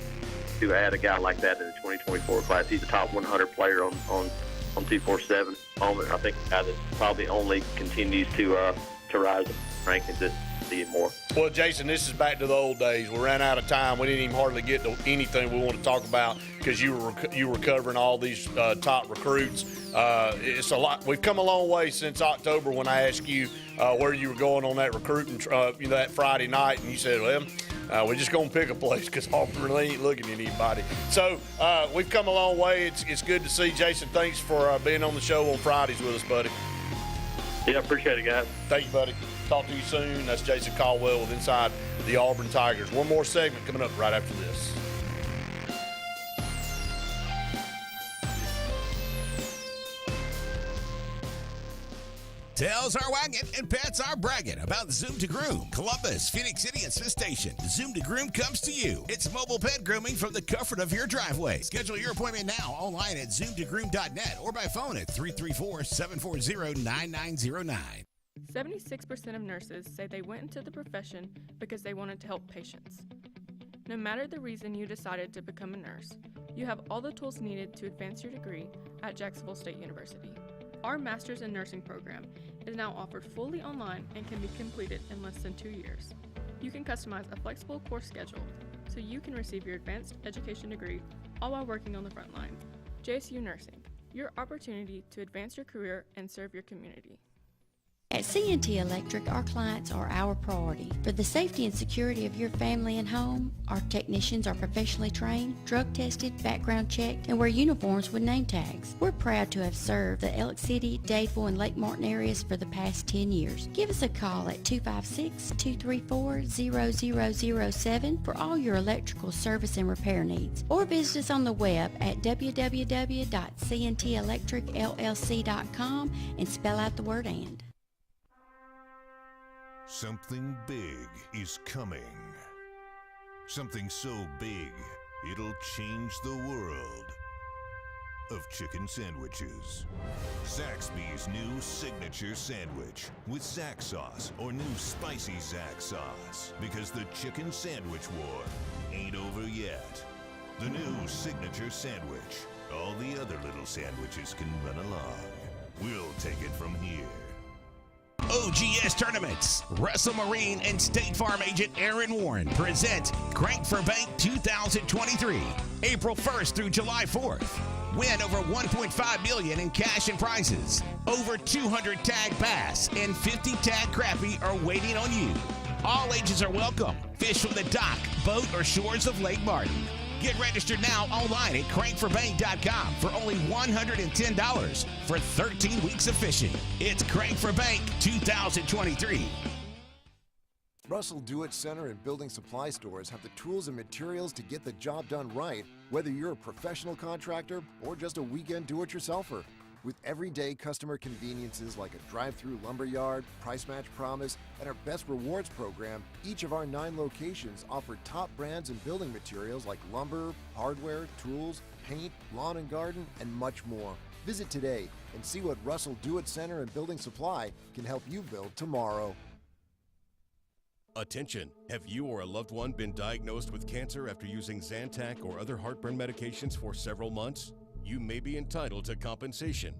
to add a guy like that in the 2024 class. He's a top 100 player on 247. I think a guy that probably only continues to rise in rankings this season more. Well, Jason, this is back to the old days. We ran out of time. We didn't even hardly get to anything we want to talk about because you were covering all these top recruits. It's a lot. We've come a long way since October when I asked you where you were going on that recruiting, that Friday night, and you said, well, we're just going to pick a place because Auburn really ain't looking at anybody. So we've come a long way. It's good to see. Jason, thanks for being on the show on Fridays with us, buddy. Yeah, appreciate it, guys. Thank you, buddy. Talk to you soon. That's Jason Caldwell with Inside the Auburn Tigers. One more segment coming up right after this. Tails are wagging and pets are bragging about Zoom to Groom. Columbus, Phoenix City, and Smith Station. Zoom to Groom comes to you. It's mobile pet grooming from the comfort of your driveway. Schedule your appointment now online at zoomtogroom.net or by phone at 334-740-9909. 76% of nurses say they went into the profession because they wanted to help patients. No matter the reason you decided to become a nurse, you have all the tools needed to advance your degree at Jacksonville State University. Our Master's in Nursing program is now offered fully online and can be completed in less than 2 years. You can customize a flexible course schedule so you can receive your advanced education degree all while working on the front line. JSU Nursing, your opportunity to advance your career and serve your community. At C&T Electric, our clients are our priority. For the safety and security of your family and home, our technicians are professionally trained, drug tested, background checked, and wear uniforms with name tags. We're proud to have served the Elk City, Dadeville, and Lake Martin areas for the past 10 years. Give us a call at 256-234-0007 for all your electrical service and repair needs, or visit us on the web at www.cntelectricllc.com and spell out the word "and." Something big is coming. Something so big, it'll change the world of chicken sandwiches. Zaxby's new signature sandwich with Zax sauce or new spicy Zax sauce. Because the chicken sandwich war ain't over yet. The new signature sandwich. All the other little sandwiches can run along. We'll take it from here. OGS Tournaments. WrestleMarine and State Farm agent Aaron Warren presents Crank for Bank 2023, April 1st through July 4th. Win over $1.5 million in cash and prizes. Over 200 tag bass and 50 tag crappie are waiting on you. All ages are welcome. Fish from the dock, boat, or shores of Lake Martin. Get registered now online at crankforbank.com for only $110 for 13 weeks of fishing. It's Crank for Bank 2023. Russell Do-It Center and building supply stores have the tools and materials to get the job done right, whether you're a professional contractor or just a weekend do-it-yourselfer. With everyday customer conveniences like a drive-through lumberyard, price match promise, and our Best Rewards program, each of our 9 locations offer top brands and building materials like lumber, hardware, tools, paint, lawn and garden, and much more. Visit today and see what Russell Do-It Center and Building Supply can help you build tomorrow. Attention! Have you or a loved one been diagnosed with cancer after using Zantac or other heartburn medications for several months? You may be entitled to compensation.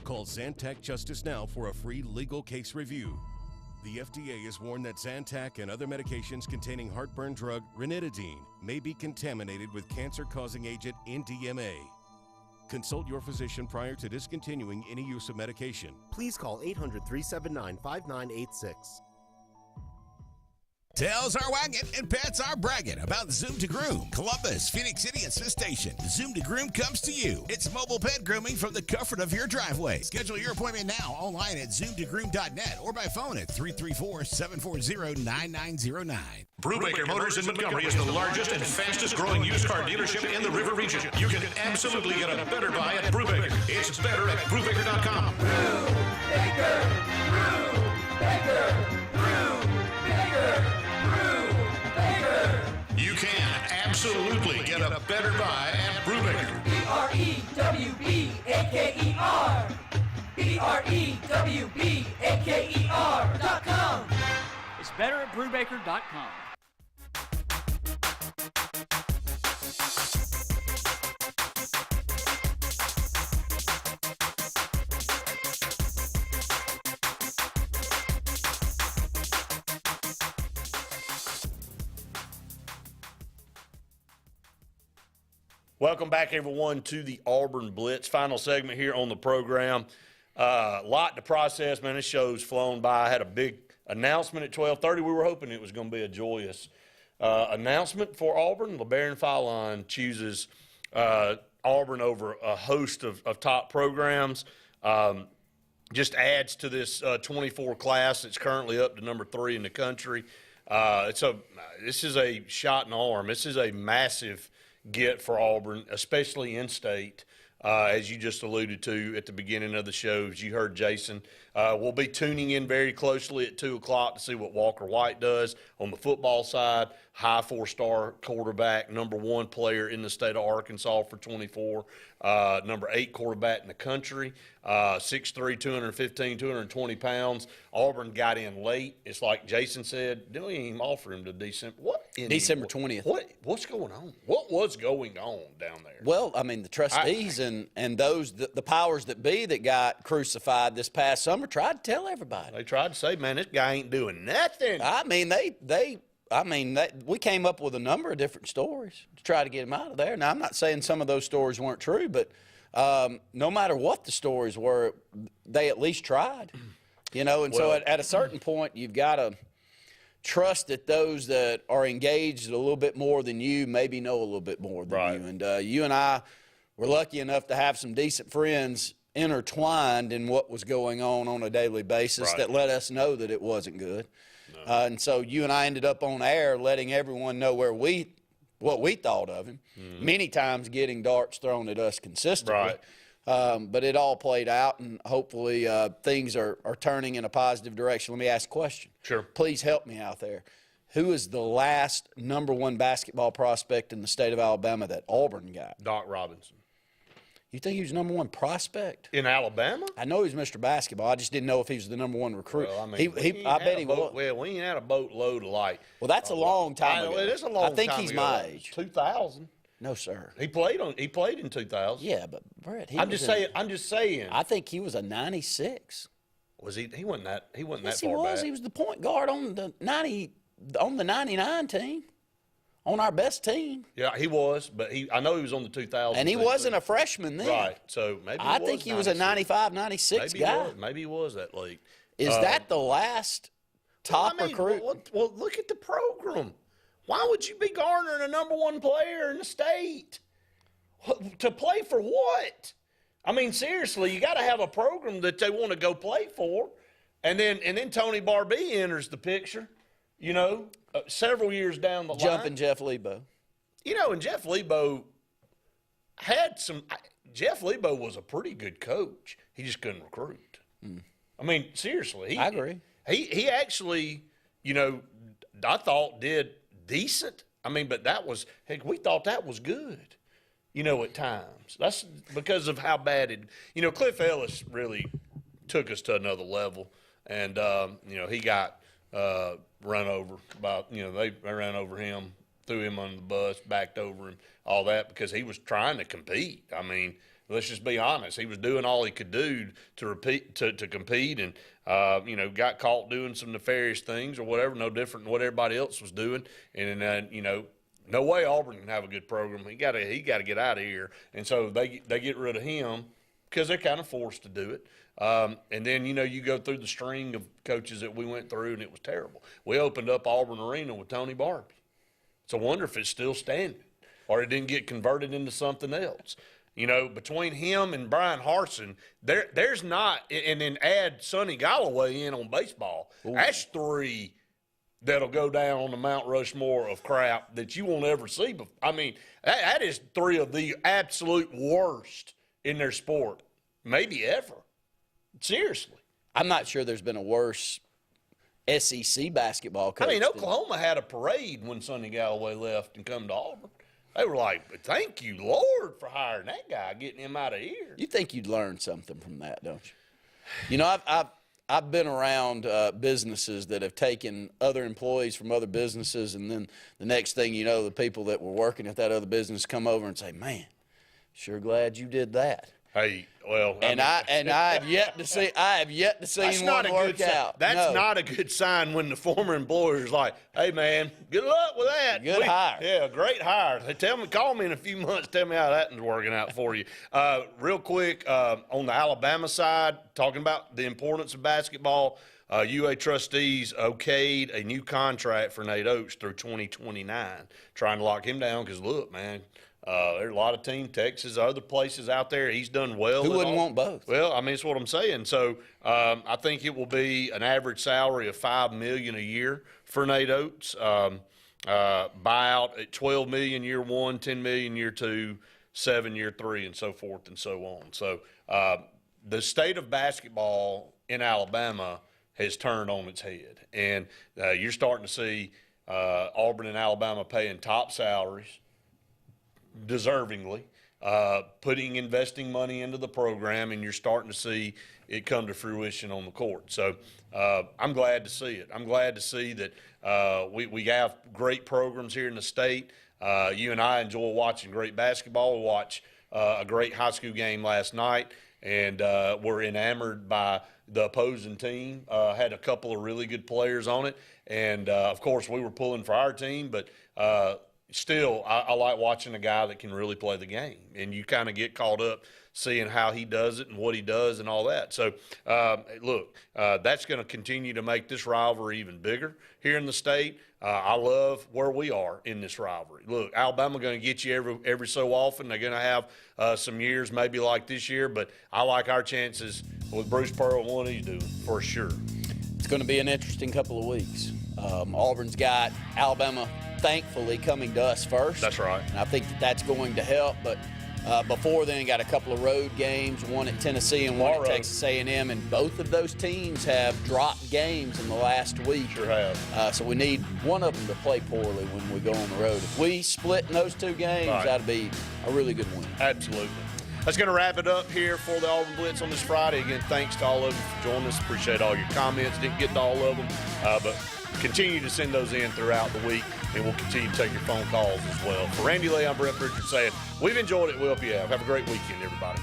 Call Zantac Justice now for a free legal case review. The FDA has warned that Zantac and other medications containing heartburn drug ranitidine may be contaminated with cancer-causing agent NDMA. Consult your physician prior to discontinuing any use of medication. Please call 800-379-5986. Tails are wagging and pets are bragging about Zoom to Groom. Columbus, Phoenix City, and Smith Station. Zoom to Groom comes to you. It's mobile pet grooming from the comfort of your driveway. Schedule your appointment now online at zoomtogroom.net or by phone at 334-740-9909. Brubaker Motors in Montgomery is the largest and fastest growing used car dealership in the River region. You can absolutely get a better buy at Brubaker. It's better at Brubaker.com. Brubaker, Brubaker, Brubaker. You can absolutely get a better buy at Brubaker. BREWBAKER. BREWBAKER.com. It's better at Brubaker.com. Welcome back, everyone, to the Auburn Blitz. Final segment here on the program. Lot to process, man. This show's flown by. I had a big announcement at 12:30. We were hoping it was going to be a joyous announcement for Auburn. LeBaron Fallon chooses Auburn over a host of top programs. Just adds to this 24 class that's currently up to number 3 in the country. This is a shot in the arm. This is a massive get for Auburn, especially in state, as you just alluded to at the beginning of the show. As you heard Jason, we'll be tuning in very closely at 2 o'clock to see what Walker White does on the football side. High 4-star quarterback, number 1 player in the state of Arkansas for 24, number 8 quarterback in the country, 6'3", 215, 220 pounds. Auburn got in late. It's like Jason said, didn't even offer him to December. December 20th. What's going on? What was going on down there? Well, I mean, the trustees and those, the powers that be that got crucified this past summer tried to tell everybody. They tried to say, man, this guy ain't doing nothing. I mean, we came up with a number of different stories to try to get him out of there. Now, I'm not saying some of those stories weren't true, but no matter what the stories were, they at least tried. So at a certain point, you've got to trust that those that are engaged a little bit more than you maybe know a little bit more than you. And you and I were lucky enough to have some decent friends intertwined in what was going on a daily basis that let us know that it wasn't good. No. And so you and I ended up on air letting everyone know what we thought of him, many times getting darts thrown at us consistently. But it all played out, and hopefully things are turning in a positive direction. Let me ask a question. Sure. Please help me out there. Who is the last #1 basketball prospect in the state of Alabama that Auburn got? Doc Robinson. You think he was #1 prospect? In Alabama? I know he's Mr. Basketball. I just didn't know if he was the #1 recruit. Well, I mean, I bet he was. Well, we ain't had a boatload of like. Well, that's a long time ago. It is a long time I think he's ago. my age. 2000. No, sir. He played in 2000. Yeah, but Brett, I'm just saying. I think he was a 96. Was he? He wasn't that. He wasn't Yes, that far he was. back. He was the point guard on the 99 team, on our best team. Yeah, he was, but I know he was on the 2000. And he wasn't a freshman then. Right. So maybe I think he was a 95, 96 guy. Maybe he was that late. Is that the last top recruit? Well, look at the program. Why would you be garnering a #1 player in the state? To play for what? I mean, seriously, you got to have a program that they want to go play for. And then Tony Barbee enters the picture, several years down the line. Jumping Jeff Lebo. And Jeff Lebo Jeff Lebo was a pretty good coach. He just couldn't recruit. I mean, seriously. I agree. He actually, I thought did decent. I mean, but we thought that was good, at times. That's because of how bad it, Cliff Ellis really took us to another level. And, he got run over by, they ran over him, threw him under the bus, backed over him, all that, because he was trying to compete. I mean, let's just be honest. He was doing all he could do to compete and, got caught doing some nefarious things or whatever, no different than what everybody else was doing. And no way Auburn can have a good program. He got to get out of here. And so they get rid of him because they're kind of forced to do it. And then, you go through the string of coaches that we went through, and it was terrible. We opened up Auburn Arena with Tony Barbee. It's a wonder if it's still standing or it didn't get converted into something else. Between him and Brian Harsin, there's not, and then add Sonny Galloway in on baseball. Ooh. That's 3 that'll go down on the Mount Rushmore of crap that you won't ever see. I mean, that is 3 of the absolute worst in their sport, maybe ever. Seriously. I'm not sure there's been a worse SEC basketball coach. I mean, Oklahoma had a parade when Sonny Galloway left and come to Auburn. They were like, thank you, Lord, for hiring that guy, getting him out of here. You think you'd learn something from that, don't you? I've been around businesses that have taken other employees from other businesses, and then the next thing you know, the people that were working at that other business come over and say, man, sure glad you did that. Hey, well, I have yet to see one work out. That's not a good sign when the former employer's like, "Hey, man, good luck with that. Good hire. Yeah, great hire. Call me in a few months. Tell me how that's working out for you." Real quick, on the Alabama side, talking about the importance of basketball. UA trustees okayed a new contract for Nate Oates through 2029, trying to lock him down because, look, man, there's a lot of teams, Texas, other places out there. He's done well. Who wouldn't want both? Well, I mean, that's what I'm saying. So I think it will be an average salary of $5 million a year for Nate Oates. Buyout at $12 million year 1, $10 million year 2, 7 year 3, and so forth and so on. So the state of basketball in Alabama has turned on its head, and you're starting to see Auburn and Alabama paying top salaries, deservingly, investing money into the program, and you're starting to see it come to fruition on the court. So I'm glad to see it. I'm glad to see that we have great programs here in the state. You and I enjoy watching great basketball. We watched a great high school game last night, and we're enamored by the opposing team. Had a couple of really good players on it, and of course we were pulling for our team, but still, I like watching a guy that can really play the game, and you kind of get caught up seeing how he does it and what he does and all that. So, look, that's going to continue to make this rivalry even bigger here in the state. I love where we are in this rivalry. Look, Alabama going to get you every so often. They're going to have some years maybe like this year, but I like our chances with Bruce Pearl and what he's doing for sure. It's going to be an interesting couple of weeks. Auburn's got Alabama, thankfully, coming to us first. That's right. And I think that's going to help. But Before then, got a couple of road games, one at Tennessee and one at Texas A&M, and both of those teams have dropped games in the last week. Sure have. So we need one of them to play poorly when we go on the road. If we split in those two games, that'd be a really good win. Absolutely. That's going to wrap it up here for the Auburn Blitz on this Friday. Again, thanks to all of you for joining us. Appreciate all your comments. Didn't get to all of them, but continue to send those in throughout the week, and we'll continue to take your phone calls as well. For Randy Lee, I'm Brett Pritchard saying we've enjoyed it. We hope you have. Have a great weekend, everybody.